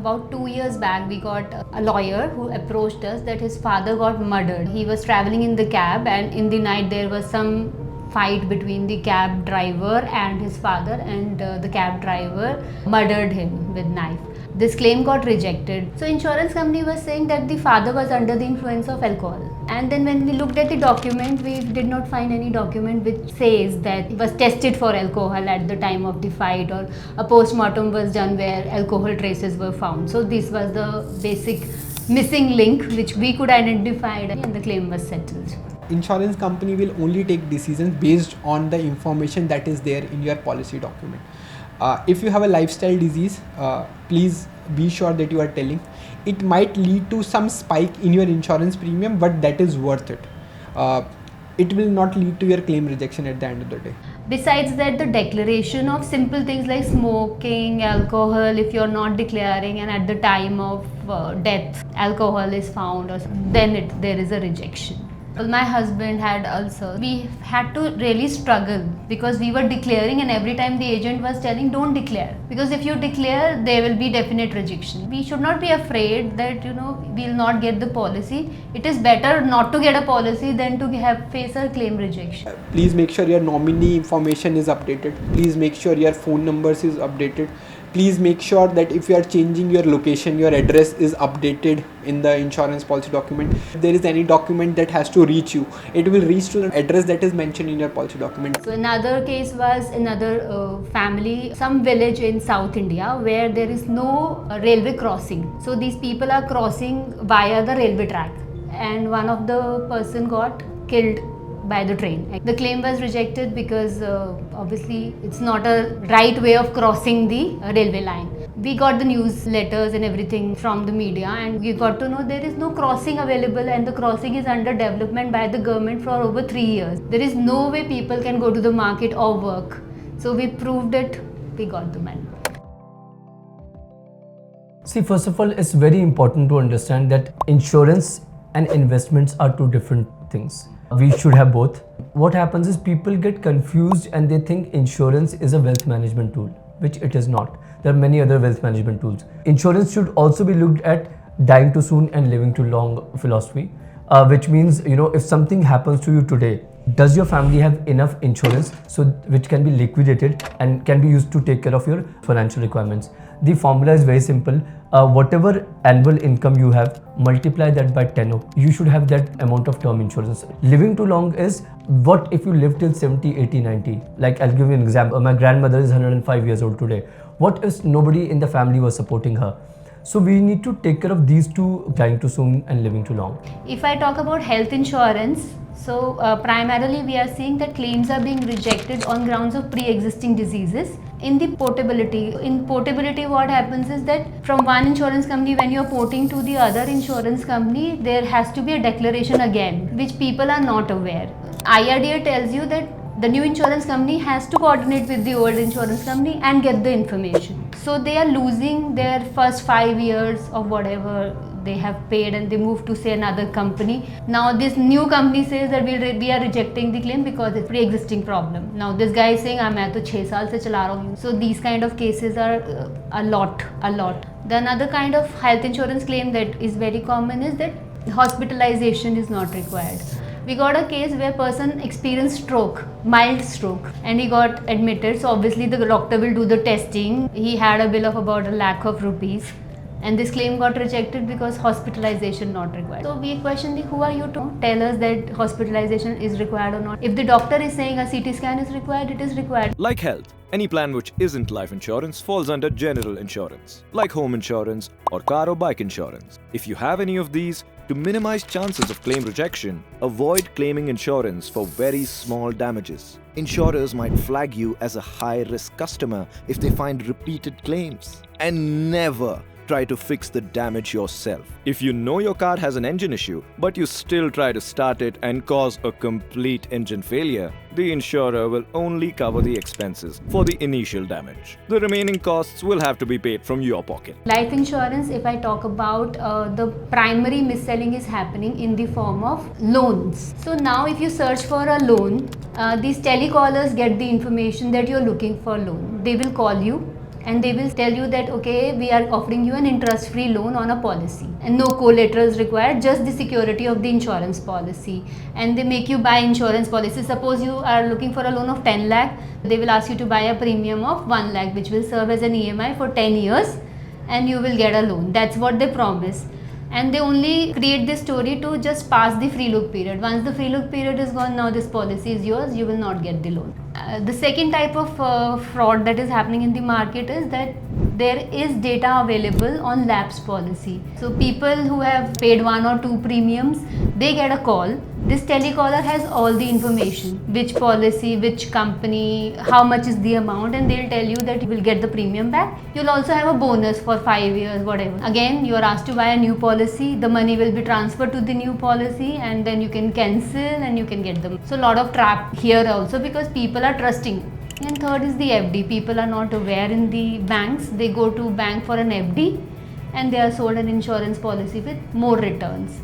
About 2 years back, we got a lawyer who approached us that his father got murdered. He was traveling in the cab, and in the night there was some fight between the cab driver and his father, and the cab driver murdered him with knife. This claim got rejected. So insurance company was saying that the father was under the influence of alcohol. And then when we looked at the document, we did not find any document which says that he was tested for alcohol at the time of the fight, or a post-mortem was done where alcohol traces were found. So this was the basic missing link which we could identify, and the claim was settled. Insurance company will only take decisions based on the information that is there in your policy document. If you have a lifestyle disease, please be sure that you are telling. It might lead to some spike in your insurance premium, but that is worth it. It will not lead to your claim rejection at the end of the day. Besides that, the declaration of simple things like smoking, alcohol, if you're not declaring and at the time of death alcohol is found, then there is a rejection. Well, my husband had ulcer. We had to really struggle because we were declaring, and every time the agent was telling, don't declare, because if you declare there will be definite rejection. We should not be afraid that we'll not get the policy. It is better not to get a policy than to face a claim rejection. Please make sure your nominee information is updated. Please make sure your phone numbers is updated. Please make sure that if you are changing your location, your address is updated in the insurance policy document. If there is any document that has to reach you, it will reach to the address that is mentioned in your policy document. So another case was another family, some village in South India where there is no railway crossing. So these people are crossing via the railway track, and one of the person got killed by the train. The claim was rejected because obviously it's not a right way of crossing the railway line. We got the newsletters and everything from the media, and we got to know there is no crossing available, and the crossing is under development by the government for over 3 years. There is no way people can go to the market or work. So we proved it, we got the money. See, first of all, it's very important to understand that insurance and investments are two different things. We should have both. What happens is people get confused and they think insurance is a wealth management tool, which it is not. There are many other wealth management tools. Insurance should also be looked at dying too soon and living too long philosophy, which means, if something happens to you today, does your family have enough insurance which can be liquidated and can be used to take care of your financial requirements? The formula is very simple. Whatever annual income you have, multiply that by 10. You should have that amount of term insurance. Living too long is, what if you live till 70, 80, 90? Like, I'll give you an example. My grandmother is 105 years old today. What if nobody in the family was supporting her? So we need to take care of these two, dying too soon and living too long. If I talk about health insurance, so primarily we are seeing that claims are being rejected on grounds of pre-existing diseases. In portability, what happens is that from one insurance company, when you're porting to the other insurance company, there has to be a declaration again, which people are not aware. IRDA tells you that the new insurance company has to coordinate with the old insurance company and get the information. So they are losing their first 5 years of whatever they have paid, and they move to say another company. Now this new company says that we are rejecting the claim because it's pre-existing problem. Now this guy is saying, I'm at 6 saal se chala raha hu. So these kind of cases are a lot. The another kind of health insurance claim that is very common is that hospitalization is not required. We got a case where person experienced stroke, mild stroke, and he got admitted. So obviously the doctor will do the testing. He had a bill of about ₹1,00,000, and this claim got rejected because hospitalization not required. So we questioned, who are you to tell us that hospitalization is required or not? If the doctor is saying a CT scan is required, it is required. Like health, any plan which isn't life insurance falls under general insurance, like home insurance or car or bike insurance. If you have any of these, to minimize chances of claim rejection, avoid claiming insurance for very small damages. Insurers might flag you as a high-risk customer if they find repeated claims. And never try to fix the damage yourself. If you know your car has an engine issue, but you still try to start it and cause a complete engine failure, the insurer will only cover the expenses for the initial damage. The remaining costs will have to be paid from your pocket. Life insurance, if I talk about, the primary mis-selling is happening in the form of loans. So now if you search for a loan, these telecallers get the information that you're looking for loan. They will call you and they will tell you that okay, we are offering you an interest free loan on a policy and no collaterals required, just the security of the insurance policy. And they make you buy insurance policy. Suppose you are looking for a loan of 10 lakh, they will ask you to buy a premium of 1 lakh which will serve as an EMI for 10 years and you will get a loan. That's what they promise. And they only create this story to just pass the free look period. Once the free look period is gone, now this policy is yours, you will not get the loan. The second type of fraud that is happening in the market is that there is data available on lapsed policy. So people who have paid 1 or 2 premiums, they get a call. This telecaller has all the information, which policy, which company, how much is the amount, and they'll tell you that you will get the premium back. You'll also have a bonus for 5 years, whatever. Again, you are asked to buy a new policy, the money will be transferred to the new policy and then you can cancel and you can get them. So a lot of trap here also because people are trusting. And third is the FD. People are not aware in the banks. They go to bank for an FD and they are sold an insurance policy with more returns.